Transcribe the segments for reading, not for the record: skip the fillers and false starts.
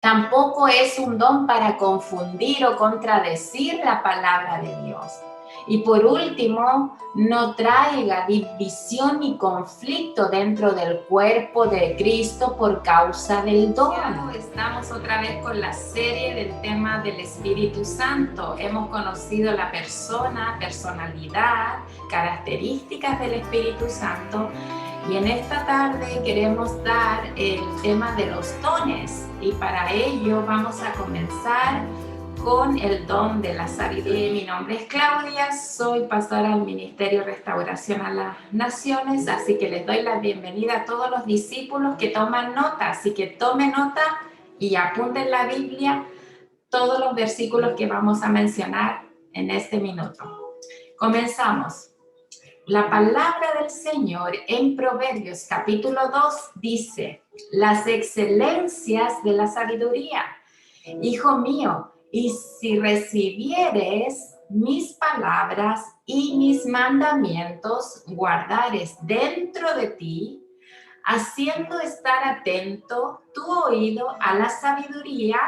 Tampoco es un don para confundir o contradecir la palabra de Dios. Y por último, no traiga división ni conflicto dentro del cuerpo de Cristo por causa del don. Estamos otra vez con la serie del tema del Espíritu Santo. Hemos conocido la persona, personalidad, características del Espíritu Santo. Y en esta tarde queremos dar el tema de los dones y para ello vamos a comenzar con el don de la sabiduría. Mi nombre es Claudia, soy pastora del Ministerio Restauración a las Naciones, así que les doy la bienvenida a todos los discípulos que toman nota, así que tomen nota y apunten la Biblia todos los versículos que vamos a mencionar en este minuto. Comenzamos. La palabra del Señor en Proverbios capítulo 2 dice, las excelencias de la sabiduría. Hijo mío, y si recibieres mis palabras y mis mandamientos, guardares dentro de ti, haciendo estar atento tu oído a la sabiduría,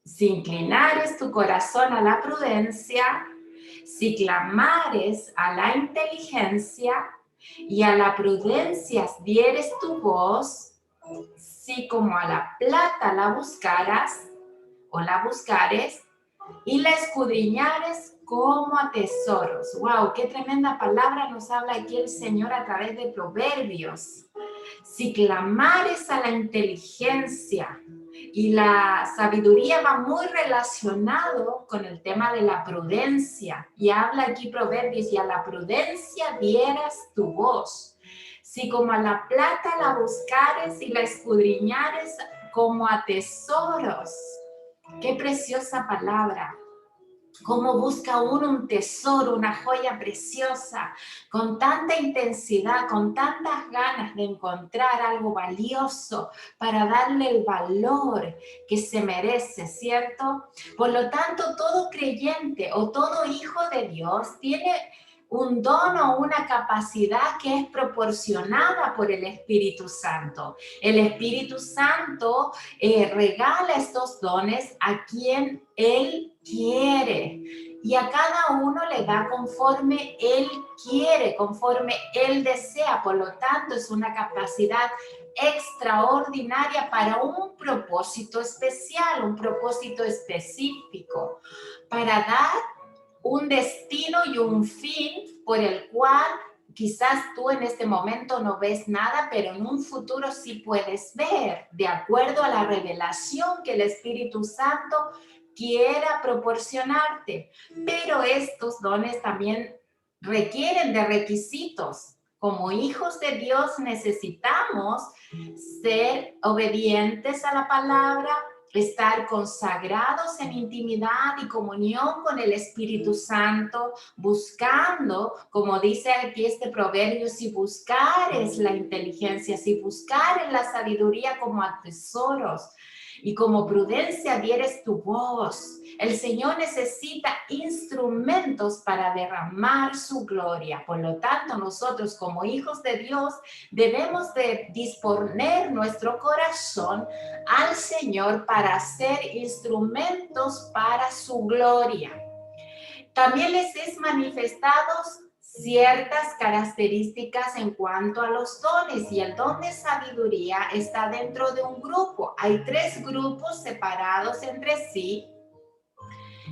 si inclinares tu corazón a la prudencia, si clamares a la inteligencia y a la prudencia dieres tu voz, si como a la plata la buscaras o la buscares y la escudriñares como a tesoros. ¡Wow! ¡Qué tremenda palabra nos habla aquí el Señor a través de Proverbios! Si clamares a la inteligencia, y la sabiduría va muy relacionado con el tema de la prudencia. Y habla aquí Proverbios, y a la prudencia dieras tu voz. Si como a la plata la buscares y la escudriñares como a tesoros. Qué preciosa palabra. Cómo busca uno un tesoro, una joya preciosa, con tanta intensidad, con tantas ganas de encontrar algo valioso para darle el valor que se merece, ¿cierto? Por lo tanto, todo creyente o todo hijo de Dios tiene un don o una capacidad que es proporcionada por el Espíritu Santo. El Espíritu Santo regala estos dones a quien Él quiere y a cada uno le da conforme Él quiere, conforme Él desea. Por lo tanto, es una capacidad extraordinaria para un propósito especial, un propósito específico, para dar un destino y un fin por el cual quizás tú en este momento no ves nada, pero en un futuro sí puedes ver, de acuerdo a la revelación que el Espíritu Santo quiera proporcionarte. Pero estos dones también requieren de requisitos. Como hijos de Dios necesitamos ser obedientes a la palabra, estar consagrados en intimidad y comunión con el Espíritu Santo, buscando, como dice aquí este proverbio, si buscares la inteligencia, si buscares la sabiduría como a tesoros, y como prudencia dieres tu voz. El Señor necesita instrumentos para derramar su gloria. Por lo tanto, nosotros como hijos de Dios debemos de disponer nuestro corazón al Señor para ser instrumentos para su gloria. También les es manifestados ciertas características en cuanto a los dones, y el don de sabiduría está dentro de un grupo. Hay 3 grupos separados entre sí,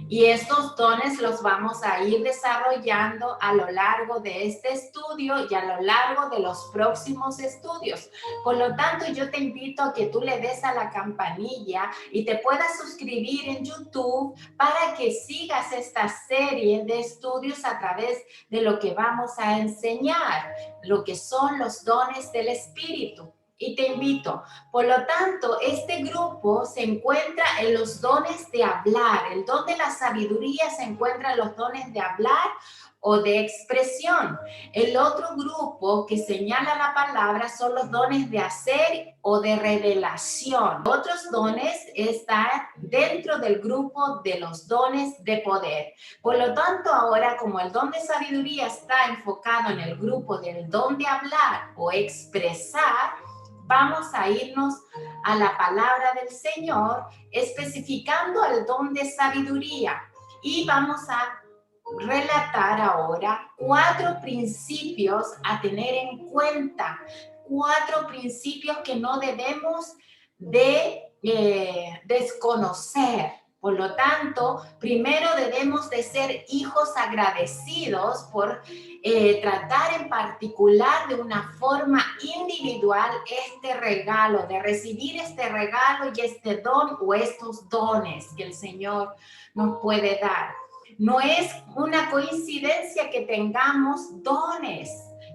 y estos dones los vamos a ir desarrollando a lo largo de este estudio y a lo largo de los próximos estudios. Por lo tanto, yo te invito a que tú le des a la campanilla y te puedas suscribir en YouTube para que sigas esta serie de estudios a través de lo que vamos a enseñar, lo que son los dones del Espíritu. Y te invito, por lo tanto, este grupo se encuentra en los dones de hablar. El don de la sabiduría se encuentra en los dones de hablar o de expresión. El otro grupo que señala la palabra son los dones de hacer o de revelación. Otros dones están dentro del grupo de los dones de poder. Por lo tanto, ahora como el don de sabiduría está enfocado en el grupo del don de hablar o expresar, vamos a irnos a la palabra del Señor, especificando el don de sabiduría. Y vamos a relatar ahora 4 principios a tener en cuenta, 4 principios que no debemos de desconocer. Por lo tanto, primero debemos de ser hijos agradecidos por tratar en particular de una forma individual este regalo, de recibir este regalo y este don o estos dones que el Señor nos puede dar. No es una coincidencia que tengamos dones.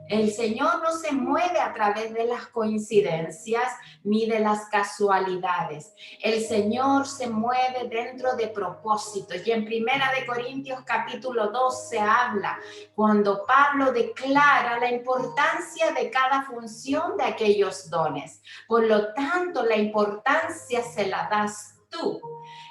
El Señor no se mueve a través de las coincidencias ni de las casualidades. El Señor se mueve dentro de propósitos. Y en 1 Corintios capítulo 2 se habla cuando Pablo declara la importancia de cada función de aquellos dones. Por lo tanto, la importancia se la das tú.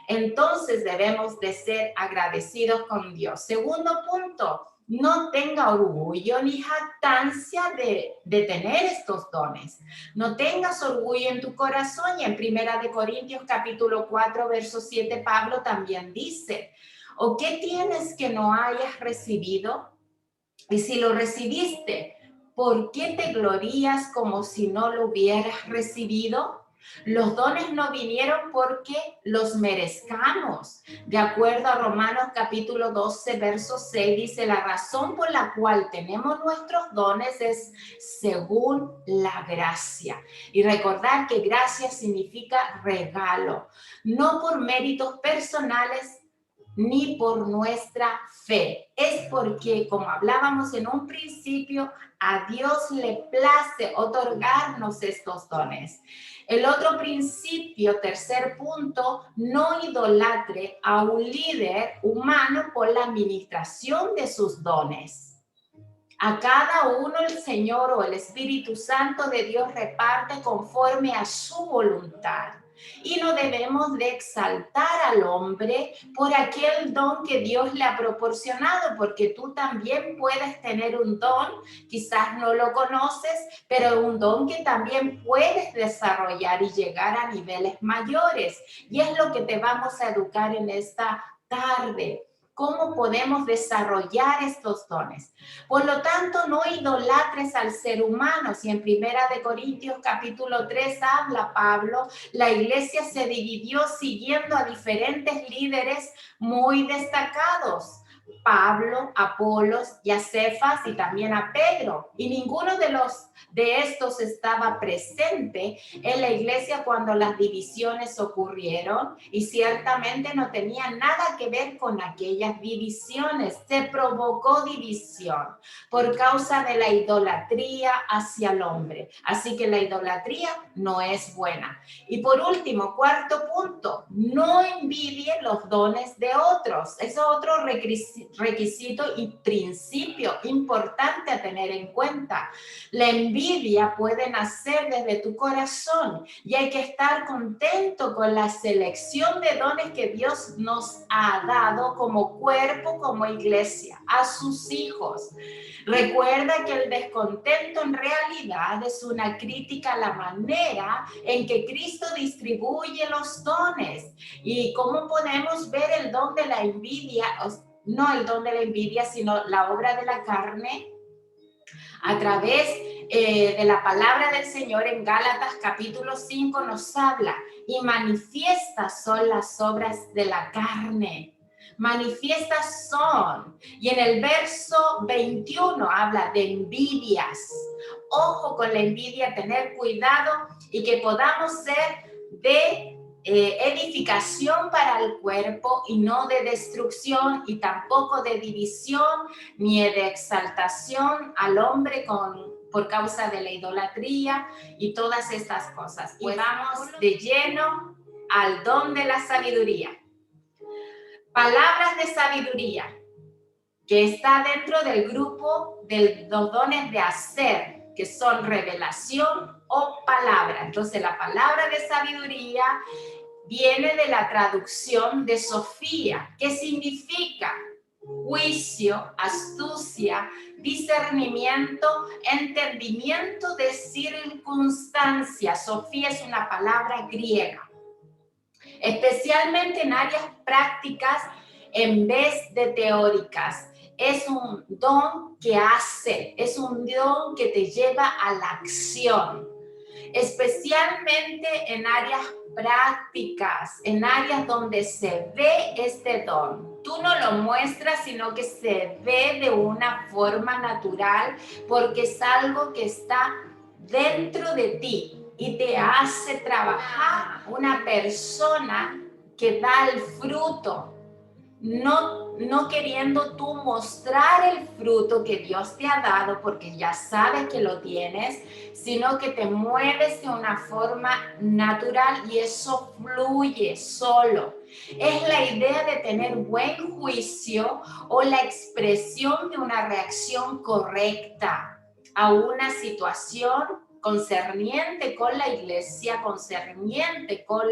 Entonces debemos de ser agradecidos con Dios. Segundo punto, no tenga orgullo ni jactancia de tener estos dones. No tengas orgullo en tu corazón. Y en 1 Corintios capítulo 4, verso 7, Pablo también dice, ¿o qué tienes que no hayas recibido? Y si lo recibiste, ¿por qué te glorías como si no lo hubieras recibido? Los dones no vinieron porque los merezcamos. De acuerdo a Romanos capítulo 12, verso 6, dice, la razón por la cual tenemos nuestros dones es según la gracia. Y recordar que gracia significa regalo, no por méritos personales, ni por nuestra fe. Es porque, como hablábamos en un principio, a Dios le place otorgarnos estos dones. El otro principio, tercer punto, no idolatre a un líder humano por la administración de sus dones. A cada uno el Señor o el Espíritu Santo de Dios reparte conforme a su voluntad. Y no debemos de exaltar al hombre por aquel don que Dios le ha proporcionado, porque tú también puedes tener un don, quizás no lo conoces, pero un don que también puedes desarrollar y llegar a niveles mayores. Y es lo que te vamos a educar en esta tarde. ¿Cómo podemos desarrollar estos dones? Por lo tanto, no idolatres al ser humano. Si en 1 Corintios capítulo 3 habla Pablo, la iglesia se dividió siguiendo a diferentes líderes muy destacados. Pablo, Apolos y a Cefas y también a Pedro. Y ninguno de estos estaba presente en la iglesia cuando las divisiones ocurrieron y ciertamente no tenía nada que ver con aquellas divisiones. Se provocó división por causa de la idolatría hacia el hombre. Así que la idolatría no es buena. Y por último, cuarto punto, no envidie los dones de otros. Es otro requisito y principio importante a tener en cuenta. La envidia puede nacer desde tu corazón y hay que estar contento con la selección de dones que Dios nos ha dado como cuerpo, como iglesia, a sus hijos. Recuerda que el descontento en realidad es una crítica a la manera en que Cristo distribuye los dones. ¿Y cómo podemos ver el don de la envidia? No el don de la envidia, sino la obra de la carne a través de la palabra del Señor. En Gálatas capítulo 5 nos habla, y manifiestas son las obras de la carne. Manifiestas son. Y en el verso 21 habla de envidias. Ojo con la envidia, tener cuidado y que podamos ser de edificación para el cuerpo y no de destrucción, y tampoco de división ni de exaltación al hombre por causa de la idolatría y todas estas cosas. Y vamos de lleno al don de la sabiduría. Palabras de sabiduría, que está dentro del grupo de los dones de hacer, que son revelación o palabra. Entonces, la palabra de sabiduría viene de la traducción de Sofía, que significa juicio, astucia, discernimiento, entendimiento de circunstancias. Sofía es una palabra griega, especialmente en áreas prácticas en vez de teóricas. Es un don que hace, es un don que te lleva a la acción, especialmente en áreas prácticas, en áreas donde se ve este don. Tú no lo muestras, sino que se ve de una forma natural, porque es algo que está dentro de ti y te hace trabajar. Una persona que da el fruto, no queriendo tú mostrar el fruto que Dios te ha dado porque ya sabes que lo tienes, sino que te mueves de una forma natural y eso fluye solo. Es la idea de tener buen juicio o la expresión de una reacción correcta a una situación concerniente con la iglesia, concerniente con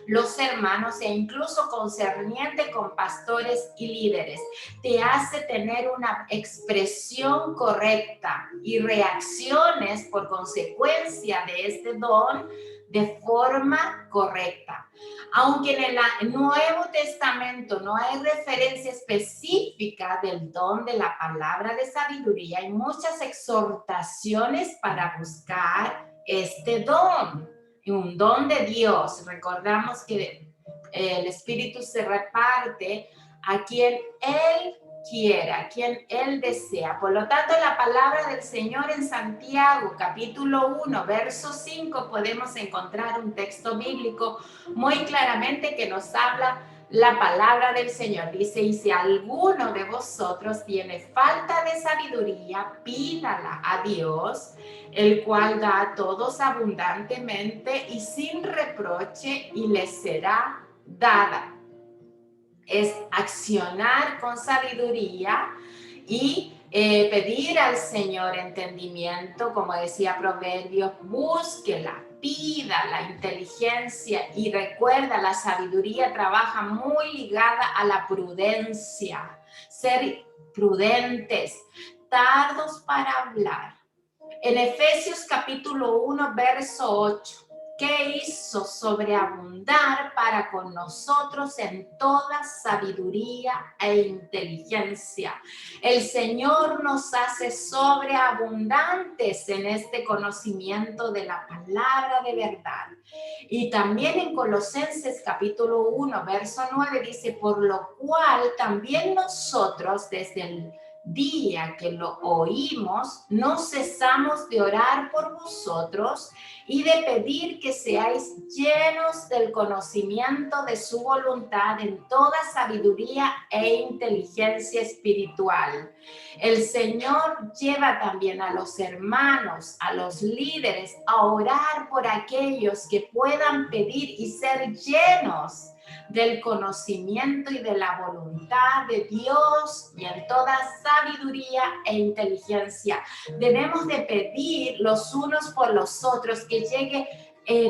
los hermanos e incluso concerniente con pastores y líderes. Te hace tener una expresión correcta y reacciones por consecuencia de este don de forma correcta. Aunque en el Nuevo Testamento no hay referencia específica del don de la palabra de sabiduría, hay muchas exhortaciones para buscar este don, un don de Dios. Recordamos que el Espíritu se reparte a quien Él quiera, a quien Él desea. Por lo tanto, la palabra del Señor en Santiago, capítulo 1, verso 5, podemos encontrar un texto bíblico muy claramente que nos habla la palabra del Señor. Dice, y si alguno de vosotros tiene falta de sabiduría, pídala a Dios, el cual da a todos abundantemente y sin reproche, y les será dada. Es accionar con sabiduría y pedir al Señor entendimiento, como decía Proverbios, búsquela, pida la inteligencia y recuerda, la sabiduría trabaja muy ligada a la prudencia, ser prudentes, tardos para hablar. En Efesios capítulo 1, verso 8. Que hizo sobreabundar para con nosotros en toda sabiduría e inteligencia. El Señor nos hace sobreabundantes en este conocimiento de la palabra de verdad. Y también en Colosenses capítulo 1, verso 9 dice, por lo cual también nosotros desde el día que lo oímos, no cesamos de orar por vosotros y de pedir que seáis llenos del conocimiento de su voluntad en toda sabiduría e inteligencia espiritual. El Señor lleva también a los hermanos, a los líderes, a orar por aquellos que puedan pedir y ser llenos del conocimiento y de la voluntad de Dios y en toda sabiduría e inteligencia. Debemos de pedir los unos por los otros que llegue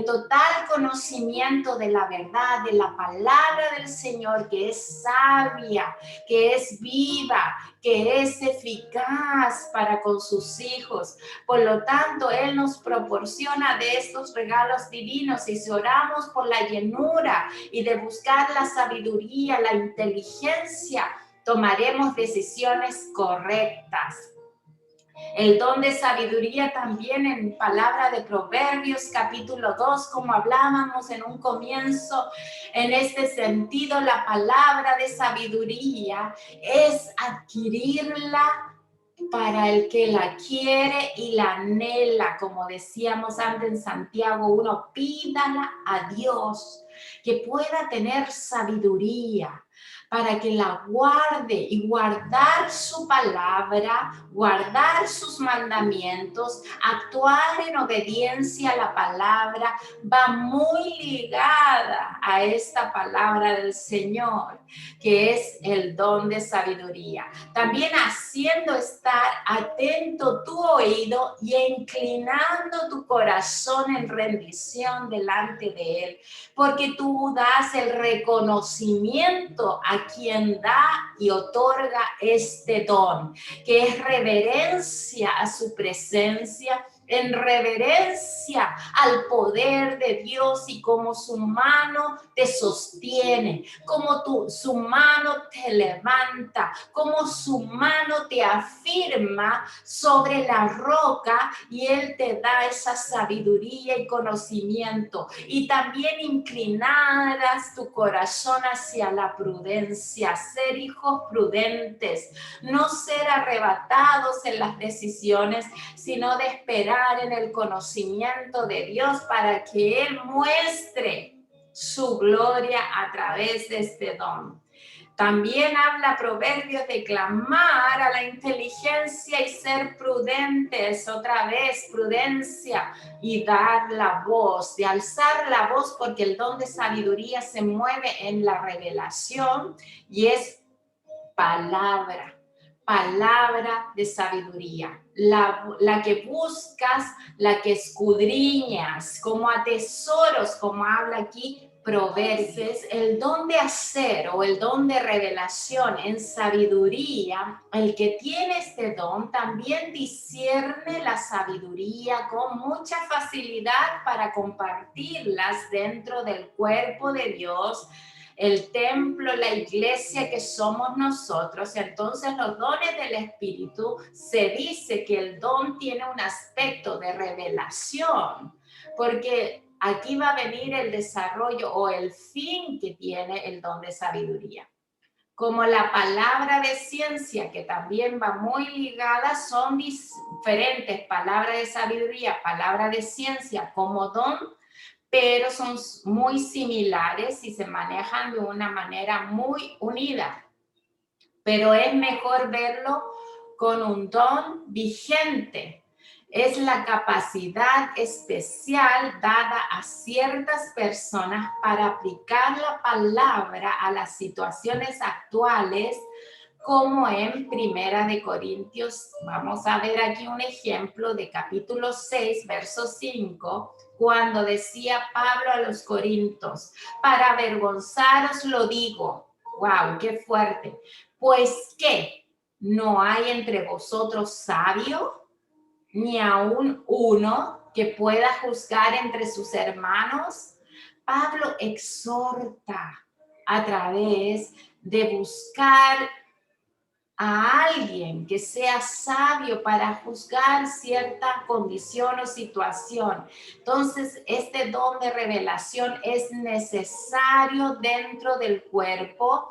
total conocimiento de la verdad, de la palabra del Señor, que es sabia, que es viva, que es eficaz para con sus hijos. Por lo tanto, Él nos proporciona de estos regalos divinos y si oramos por la llenura y de buscar la sabiduría, la inteligencia, tomaremos decisiones correctas. El don de sabiduría también en palabra de Proverbios capítulo 2, como hablábamos en un comienzo, en este sentido la palabra de sabiduría es adquirirla para el que la quiere y la anhela, como decíamos antes en Santiago 1, pídala a Dios que pueda tener sabiduría para que la guarde y guardar su palabra, guardar sus mandamientos, actuar en obediencia a la palabra, va muy ligada a esta palabra del Señor, que es el don de sabiduría. También haciendo estar atento tu oído y inclinando tu corazón en rendición delante de Él, porque tú das el reconocimiento honrando a quien da y otorga este don, que es reverencia a su presencia, en reverencia al poder de Dios y cómo su mano te sostiene, cómo su mano te levanta, cómo su mano te afirma sobre la roca y Él te da esa sabiduría y conocimiento. Y también inclinarás tu corazón hacia la prudencia, ser hijos prudentes, no ser arrebatados en las decisiones, sino de esperar en el conocimiento de Dios para que Él muestre su gloria a través de este don. También habla Proverbios de clamar a la inteligencia y ser prudentes, otra vez prudencia y dar la voz, de alzar la voz, porque el don de sabiduría se mueve en la revelación y es palabra de sabiduría, la que buscas, la que escudriñas, como a tesoros, como habla aquí Proverbios. El don de hacer o el don de revelación en sabiduría, el que tiene este don también discierne la sabiduría con mucha facilidad para compartirlas dentro del cuerpo de Dios, el templo, la iglesia que somos nosotros. Entonces los dones del Espíritu, se dice que el don tiene un aspecto de revelación, porque aquí va a venir el desarrollo o el fin que tiene el don de sabiduría. Como la palabra de ciencia, que también va muy ligada, son diferentes palabras de sabiduría, palabra de ciencia como don, pero son muy similares y se manejan de una manera muy unida. Pero es mejor verlo con un don vigente. Es la capacidad especial dada a ciertas personas para aplicar la palabra a las situaciones actuales, como en Primera de Corintios. Vamos a ver aquí un ejemplo de capítulo 6, verso 5, cuando decía Pablo a los corintios: para avergonzaros lo digo. ¡Wow! ¡Qué fuerte! Pues, ¿qué? ¿No hay entre vosotros sabio, ni aún uno que pueda juzgar entre sus hermanos? Pablo exhorta a través de buscar a alguien que sea sabio para juzgar cierta condición o situación. Entonces, este don de revelación es necesario dentro del cuerpo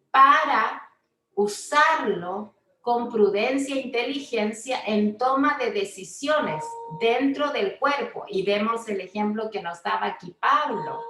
para usarlo con prudencia e inteligencia en toma de decisiones dentro del cuerpo. Y vemos el ejemplo que nos daba aquí Pablo.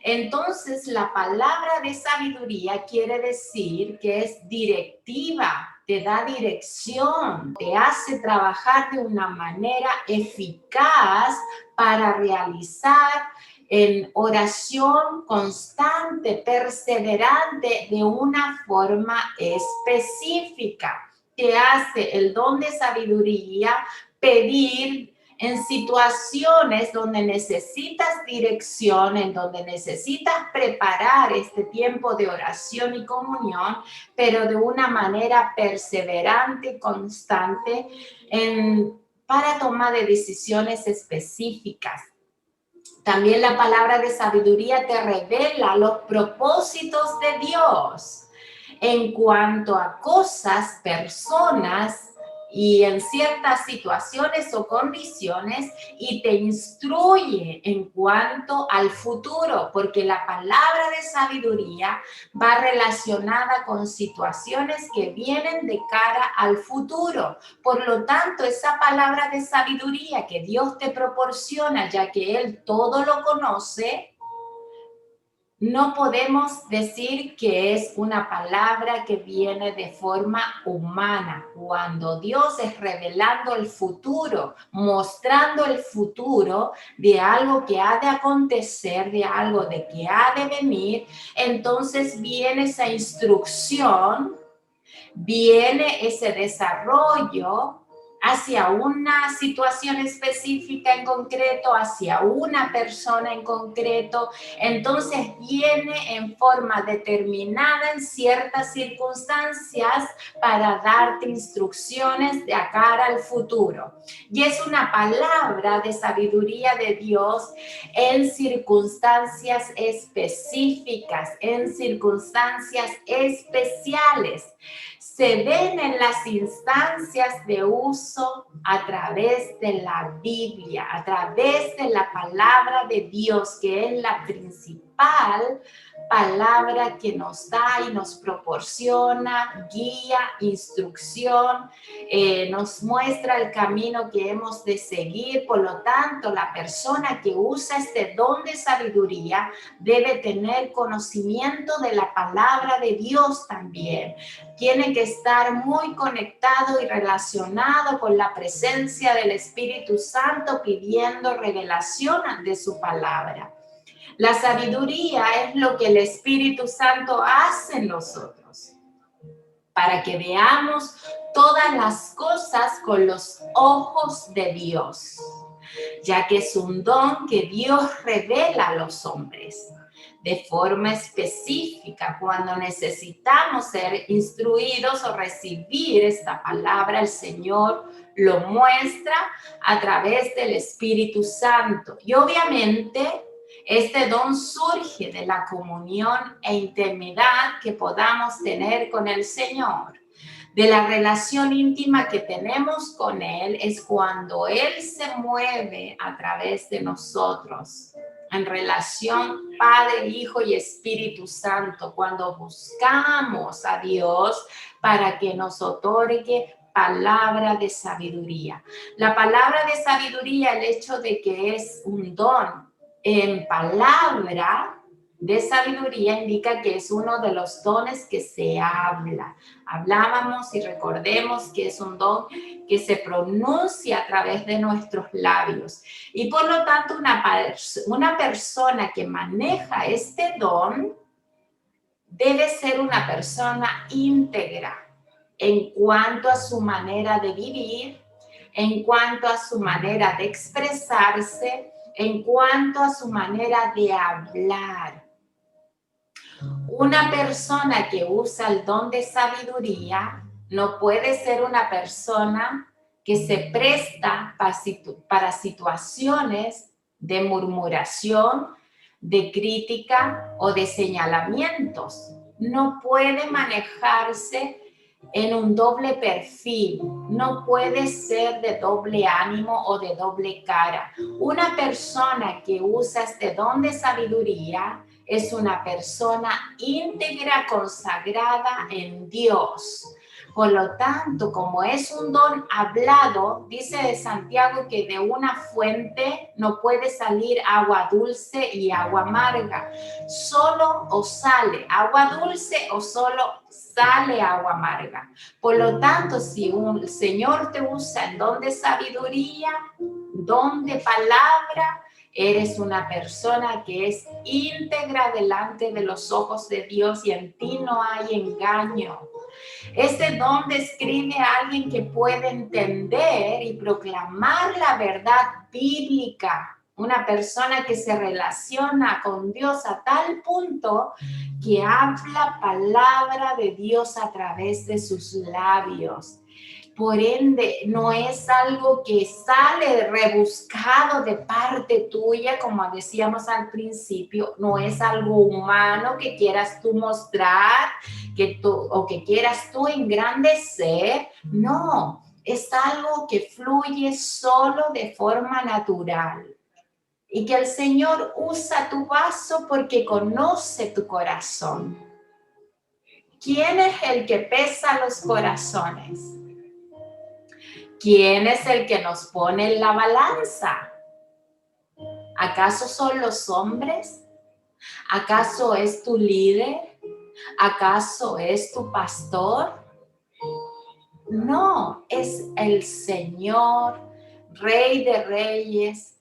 Entonces, la palabra de sabiduría quiere decir que es directiva, te da dirección, te hace trabajar de una manera eficaz para realizar en oración constante, perseverante, de una forma específica. Te hace el don de sabiduría pedir en situaciones donde necesitas dirección, en donde necesitas preparar este tiempo de oración y comunión, pero de una manera perseverante, constante, para tomar de decisiones específicas. También la palabra de sabiduría te revela los propósitos de Dios en cuanto a cosas, personas y en ciertas situaciones o condiciones, y te instruye en cuanto al futuro, porque la palabra de sabiduría va relacionada con situaciones que vienen de cara al futuro. Por lo tanto, esa palabra de sabiduría que Dios te proporciona, ya que Él todo lo conoce, no podemos decir que es una palabra que viene de forma humana, cuando Dios es revelando el futuro, mostrando el futuro de algo que ha de acontecer, de algo de que ha de venir. Entonces viene esa instrucción, viene ese desarrollo hacia una situación específica en concreto, hacia una persona en concreto. Entonces viene en forma determinada en ciertas circunstancias para darte instrucciones de cara al futuro. Y es una palabra de sabiduría de Dios en circunstancias específicas, en circunstancias especiales. Se ven en las instancias de uso a través de la Biblia, a través de la palabra de Dios, que es la principal palabra que nos da y nos proporciona guía, instrucción, nos muestra el camino que hemos de seguir. Por lo tanto, la persona que usa este don de sabiduría debe tener conocimiento de la palabra de Dios también. Tiene que estar muy conectado y relacionado con la presencia del Espíritu Santo, pidiendo revelación de su palabra. La sabiduría es lo que el Espíritu Santo hace en nosotros, para que veamos todas las cosas con los ojos de Dios, ya que es un don que Dios revela a los hombres de forma específica. Cuando necesitamos ser instruidos o recibir esta palabra, el Señor lo muestra a través del Espíritu Santo. Y obviamente este don surge de la comunión e intimidad que podamos tener con el Señor. De la relación íntima que tenemos con Él es cuando Él se mueve a través de nosotros. En relación Padre, Hijo y Espíritu Santo, cuando buscamos a Dios para que nos otorgue palabra de sabiduría. La palabra de sabiduría, el hecho de que es un don en palabra de sabiduría, indica que es uno de los dones que se habla. Hablábamos y recordemos que es un don que se pronuncia a través de nuestros labios. Y por lo tanto, una persona que maneja este don debe ser una persona íntegra en cuanto a su manera de vivir, en cuanto a su manera de expresarse, en cuanto a su manera de hablar. Una persona que usa el don de sabiduría no puede ser una persona que se presta para situaciones de murmuración, de crítica o de señalamientos. No puede manejarse en un doble perfil, no puede ser de doble ánimo o de doble cara. Una persona que usa este don de sabiduría es una persona íntegra, consagrada en Dios. Por lo tanto, como es un don hablado, dice de Santiago que de una fuente no puede salir agua dulce y agua amarga. Solo o sale agua dulce o solo sale agua amarga. Por lo tanto, si el Señor te usa en don de sabiduría, don de palabra, eres una persona que es íntegra delante de los ojos de Dios y en ti no hay engaño. Este don describe a alguien que puede entender y proclamar la verdad bíblica. Una persona que se relaciona con Dios a tal punto que habla palabra de Dios a través de sus labios. Por ende, no es algo que sale rebuscado de parte tuya, como decíamos al principio, no es algo humano que quieras tú mostrar, o que quieras tú engrandecer. No, es algo que fluye solo de forma natural. Y que el Señor usa tu vaso porque conoce tu corazón. ¿Quién es el que pesa los corazones? ¿Quién es el que nos pone en la balanza? ¿Acaso son los hombres? ¿Acaso es tu líder? ¿Acaso es tu pastor? No, es el Señor, Rey de Reyes,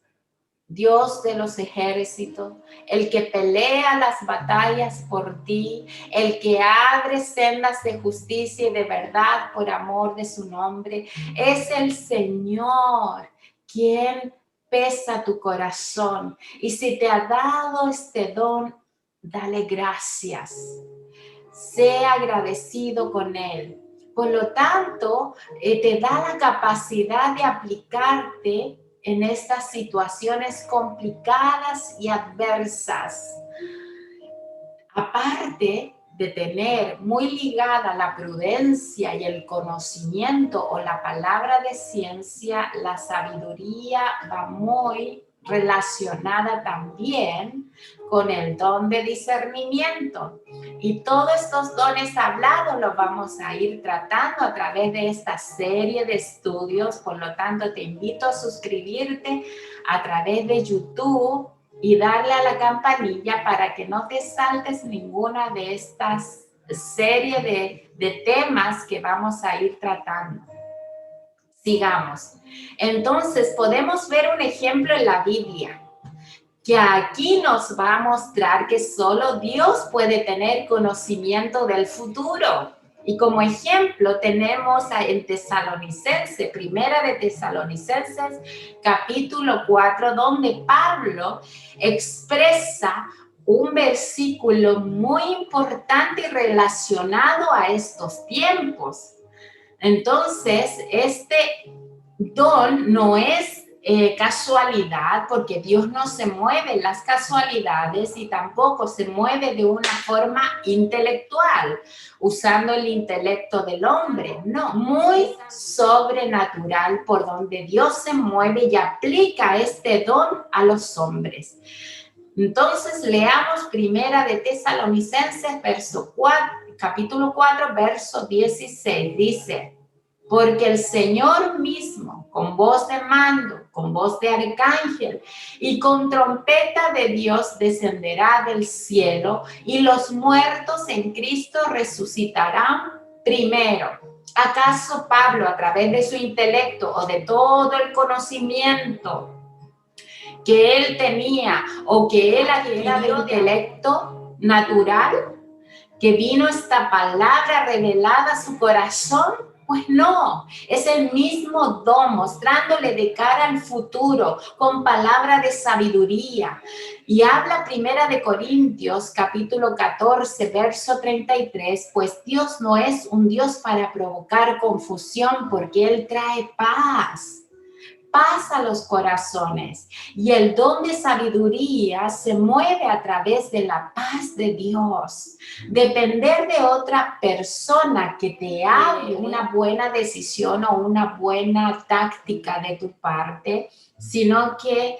Dios de los ejércitos, el que pelea las batallas por ti, el que abre sendas de justicia y de verdad por amor de su nombre, es el Señor quien pesa tu corazón. Y si te ha dado este don, dale gracias. Sea agradecido con Él. Por lo tanto, te da la capacidad de aplicarte en estas situaciones complicadas y adversas. Aparte de tener muy ligada la prudencia y el conocimiento o la palabra de ciencia, la sabiduría va muy relacionada también con el don de discernimiento. Y todos estos dones hablados los vamos a ir tratando a través de esta serie de estudios. Por lo tanto, te invito a suscribirte a través de YouTube y darle a la campanilla para que no te saltes ninguna de estas series de temas que vamos a ir tratando. Sigamos. Entonces, podemos ver un ejemplo en la Biblia, que aquí nos va a mostrar que solo Dios puede tener conocimiento del futuro. Y como ejemplo tenemos en Tesalonicenses, primera de Tesalonicenses, capítulo 4, donde Pablo expresa un versículo muy importante y relacionado a estos tiempos. Entonces, este don no es casualidad, porque Dios no se mueve en las casualidades y tampoco se mueve de una forma intelectual, usando el intelecto del hombre. No, muy sobrenatural, por donde Dios se mueve y aplica este don a los hombres. Entonces, leamos primera de Tesalonicenses, capítulo 4, verso 16. Dice: porque el Señor mismo, con voz de mando, con voz de arcángel y con trompeta de Dios, descenderá del cielo, y los muertos en Cristo resucitarán primero. ¿Acaso Pablo, a través de su intelecto o de todo el conocimiento que él tenía o que él adquirió de intelecto natural, que vino esta palabra revelada a su corazón? Pues no, es el mismo don, mostrándole de cara al futuro, con palabra de sabiduría. Y habla primera de Corintios, capítulo 14, verso 33, pues Dios no es un Dios para provocar confusión, porque Él trae paz a los corazones, y el don de sabiduría se mueve a través de la paz de Dios. Depender de otra persona que te hable una buena decisión o una buena táctica de tu parte, sino que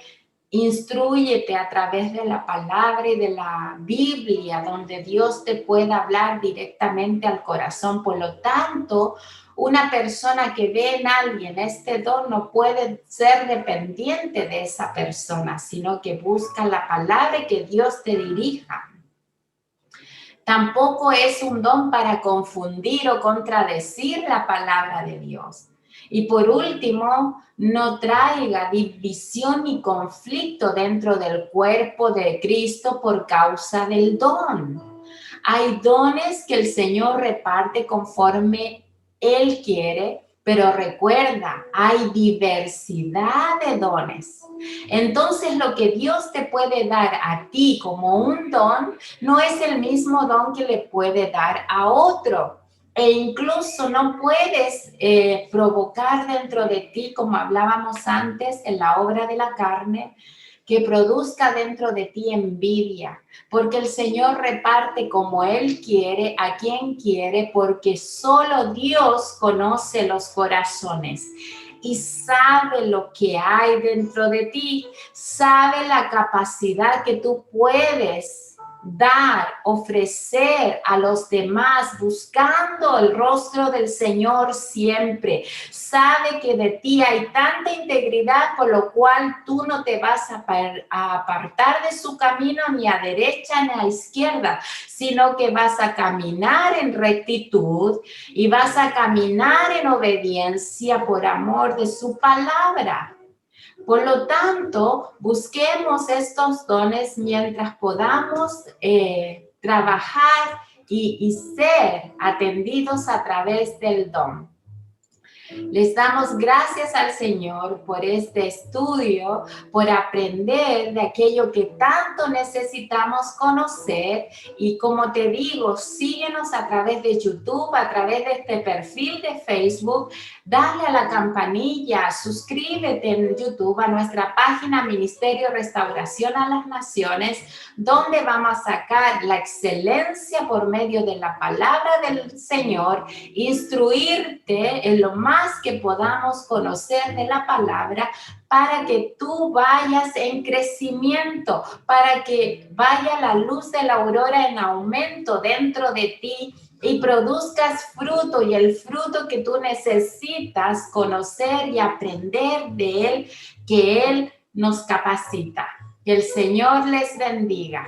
instrúyete a través de la palabra y de la Biblia, donde Dios te pueda hablar directamente al corazón. Por lo tanto, una persona que ve en alguien este don no puede ser dependiente de esa persona, sino que busca la palabra y que Dios te dirija. Tampoco es un don para confundir o contradecir la palabra de Dios. Y por último, no traiga división ni conflicto dentro del cuerpo de Cristo por causa del don. Hay dones que el Señor reparte conforme Él quiere, pero recuerda, hay diversidad de dones. Entonces, lo que Dios te puede dar a ti como un don, no es el mismo don que le puede dar a otro. E incluso no puedes provocar dentro de ti, como hablábamos antes en la obra de la carne, que produzca dentro de ti envidia, porque el Señor reparte como Él quiere, a quien quiere, porque solo Dios conoce los corazones y sabe lo que hay dentro de ti, sabe la capacidad que tú puedes dar, ofrecer a los demás, buscando el rostro del Señor siempre. Sabe que de ti hay tanta integridad, por lo cual tú no te vas a apartar de su camino ni a derecha ni a izquierda, sino que vas a caminar en rectitud y vas a caminar en obediencia por amor de su palabra. Por lo tanto, busquemos estos dones mientras podamos trabajar y ser atendidos a través del don. Les damos gracias al Señor por este estudio, por aprender de aquello que tanto necesitamos conocer. Y como te digo, síguenos a través de YouTube, a través de este perfil de Facebook. Dale a la campanilla, suscríbete en YouTube a nuestra página Ministerio Restauración a las Naciones, donde vamos a sacar la excelencia por medio de la palabra del Señor, instruirte en lo más que podamos conocer de la palabra para que tú vayas en crecimiento, para que vaya la luz de la aurora en aumento dentro de ti y produzcas fruto, y el fruto que tú necesitas conocer y aprender de Él, que Él nos capacita. Que el Señor les bendiga.